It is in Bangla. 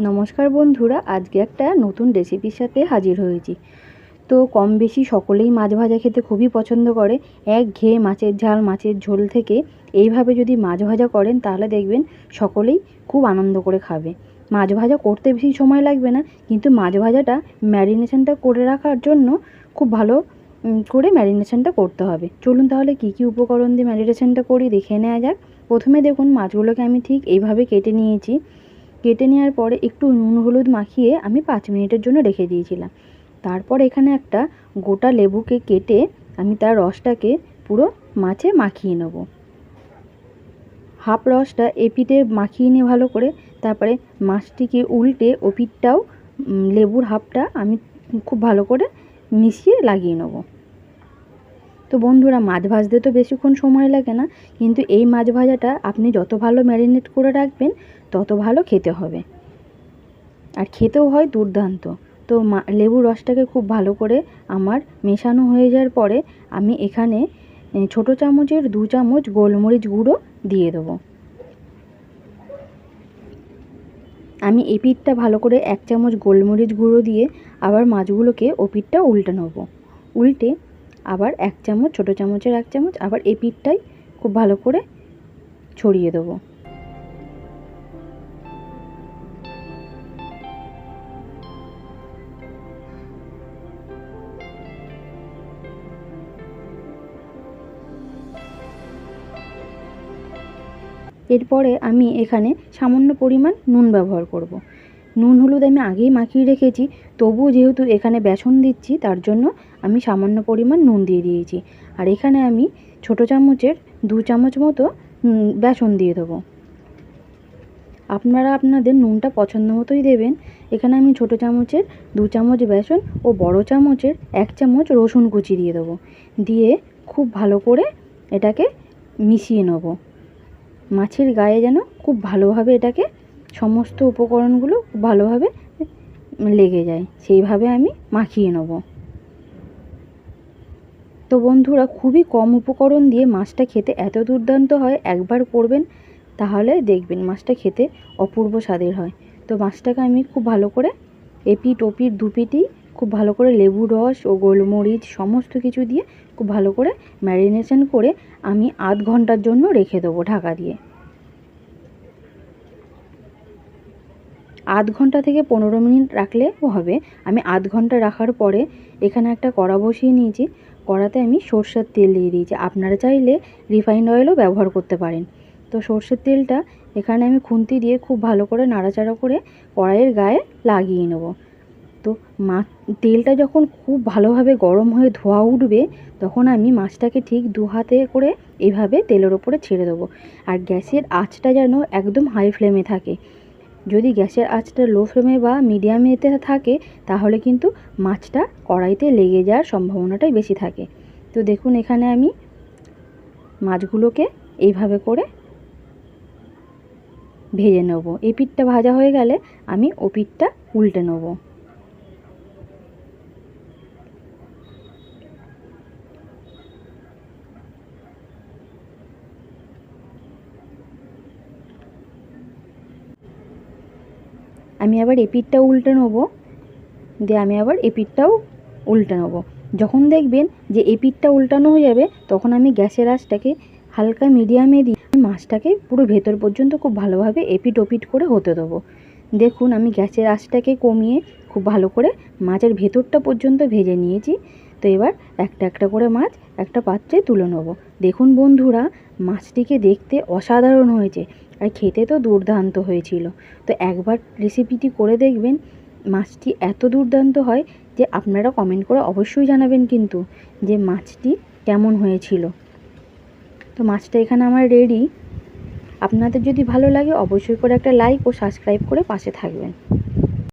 নমস্কার বন্ধুরা, আজকে একটা নতুন রেসিপির সাথে হাজির হয়েছি। তো কম বেশি সকলেই মাছ ভাজা খেতে খুবই পছন্দ করে। একঘেয়ে মাছের ঝাল, মাছের ঝোল থেকে এইভাবে যদি মাছ ভাজা করেন তাহলে দেখবেন সকলেই খুব আনন্দ করে খাবে। মাছ ভাজা করতে বেশি সময় লাগবে না, কিন্তু মাছ ভাজাটা ম্যারিনেশনটা করে রাখার জন্য খুব ভালো করে ম্যারিনেশনটা করতে হবে। চলুন তাহলে কী কী উপকরণ দিয়ে ম্যারিনেশনটা করি দেখে নেওয়া যাক। প্রথমে দেখুন, মাছগুলোকে আমি ঠিক এইভাবে কেটে নিয়েছি। কেটে নেওয়ার পরে একটু নুন হলুদ মাখিয়ে আমি 5 মিনিটের জন্য রেখে দিয়েছিলাম। তারপর এখানে একটা গোটা লেবুকে কেটে আমি তার রসটাকে পুরো মাছে মাখিয়ে নেব। হাফ রসটা এপিঠে মাখিয়ে নিয়ে ভালো করে, তারপরে মাছটিকে উল্টে ওপিঠটাও লেবুর হাফটা আমি খুব ভালো করে মিশিয়ে লাগিয়ে নেব। তো বন্ধুরা, মাছ ভাজতে তো বেশিক্ষণ সময় লাগে না, কিন্তু এই মাছ ভাজাটা আপনি যত ভালো ম্যারিনেট করে রাখবেন তত ভালো খেতে হবে, আর খেতেও হয় দুর্দান্ত। তো লেবুর রসটাকে খুব ভালো করে আমার মেশানো হয়ে যাওয়ার পরে আমি এখানে ছোটো চামচের 2 চামচ গোলমরিচ গুঁড়ো দিয়ে দেবো। আমি এই পিঠটা ভালো করে 1 চামচ গোলমরিচ গুঁড়ো দিয়ে আবার মাছগুলোকে ও পিঠটা উল্টে নেবো। উল্টে আবার 1 চামচ, ছোটো চামচের 1 চামচ আবার এই পিঠটাই খুব ভালো করে ছড়িয়ে দেবো। এরপরে আমি এখানে সামান্য পরিমাণ নুন ব্যবহার করব। নুন হলুদ আমি আগেই মাখিয়ে রেখেছি, তবুও যেহেতু এখানে বেসন দিচ্ছি তার জন্য আমি সামান্য পরিমাণ নুন দিয়ে দিয়েছি। আর এখানে আমি ছোটো চামচের 2 চামচ মতো বেসন দিয়ে দেবো। আপনারা আপনাদের নুনটা পছন্দ মতোই দেবেন। এখানে আমি ছোটো চামচের 2 চামচ বেসন ও বড় চামচের 1 চামচ রসুন কুচি দিয়ে দেবো। দিয়ে খুব ভালো করে এটাকে মিশিয়ে নেব। মাছের গায়ে যেন খুব ভালোভাবে এটাকে সমস্ত উপকরণগুলো খুব ভালোভাবে লেগে যায়, সেইভাবে আমি মাখিয়ে নেব। তো বন্ধুরা, খুবই কম উপকরণ দিয়ে মাছটা খেতে এত দুর্দান্ত হয়, একবার করবেন তাহলে দেখবেন মাছটা খেতে অপূর্ব স্বাদের হয়। তো মাছটাকে আমি খুব ভালো করে এপিঠ ওপিঠ দুপিঠই খুব ভালো করে লেবুর রস ও গোলমরিচ সমস্ত কিছু দিয়ে খুব ভালো করে ম্যারিনেশন করে আমি আধ ঘন্টার জন্য রেখে দেবো ঢাকা দিয়ে। আধ ঘন্টা থেকে 15 মিনিট রাখলেও হবে। আমি আধ ঘন্টা রাখার পরে এখানে একটা কড়া বসিয়ে নিয়েছি। কড়াতে আমি সরষের তেল দিয়ে দিয়েছি। আপনারা চাইলে রিফাইন্ড অয়েলও ব্যবহার করতে পারেন। তো সরষের তেলটা এখানে আমি খুন্তি দিয়ে খুব ভালো করে নাড়াচাড়া করে কড়াইয়ের গায়ে লাগিয়ে নেব। তো তেলটা যখন খুব ভালোভাবে গরম হয়ে ধোঁয়া উঠবে তখন আমি মাছটাকে ঠিক 2 হাতে করে এইভাবে তেলের ওপরে ছেড়ে দেবো। আর গ্যাসের আঁচটা যেন একদম হাই ফ্লেমে থাকে। যদি গ্যাসের আঁচটা লো ফ্লেমে বা মিডিয়ামেতে থাকে তাহলে কিন্তু মাছটা কড়াইতে লেগে যাওয়ার সম্ভাবনাটাই বেশি থাকে। তো দেখুন, এখানে আমি মাছগুলোকে এইভাবে করে ভেজে নেব। এই পিঠটা ভাজা হয়ে গেলে আমি ও পিঠটা উল্টে নেব। আমি আবার এই পিঠটাও উল্টে নেব, দিয়ে আমি আবার এই পিঠটাও উল্টে নেব। যখন দেখবেন যে এই পিঠটা উল্টানো হয়ে যাবে তখন আমি গ্যাসের আঁচটাকে হালকা মিডিয়ামে দিয়ে মাছটাকে পুরো ভেতর পর্যন্ত খুব ভালোভাবে এপিঠ ওপিঠ করে হতে দেবো। দেখুন, আমি গ্যাসের আঁচটাকে কমিয়ে খুব ভালো করে মাছের ভেতরটা পর্যন্ত ভেজে নিয়েছি। তো এবার একটা একটা করে মাছ একটা পাত্রে তুলে নেব। দেখুন বন্ধুরা, মাছটিকে দেখতে অসাধারণ হয়েছে আর খেতে তো দুর্দান্ত হয়েছিল। তো একবার রেসিপিটি করে দেখবেন, মাছটি এত দুর্দান্ত হয় যে আপনারা কমেন্ট করে অবশ্যই জানাবেন কিন্তু যে মাছটি কেমন হয়েছিল। তো মাছটা এখানে আমার রেডি। আপনাদের যদি ভালো লাগে অবশ্যই করে একটা লাইক ও সাবস্ক্রাইব করে পাশে থাকবেন।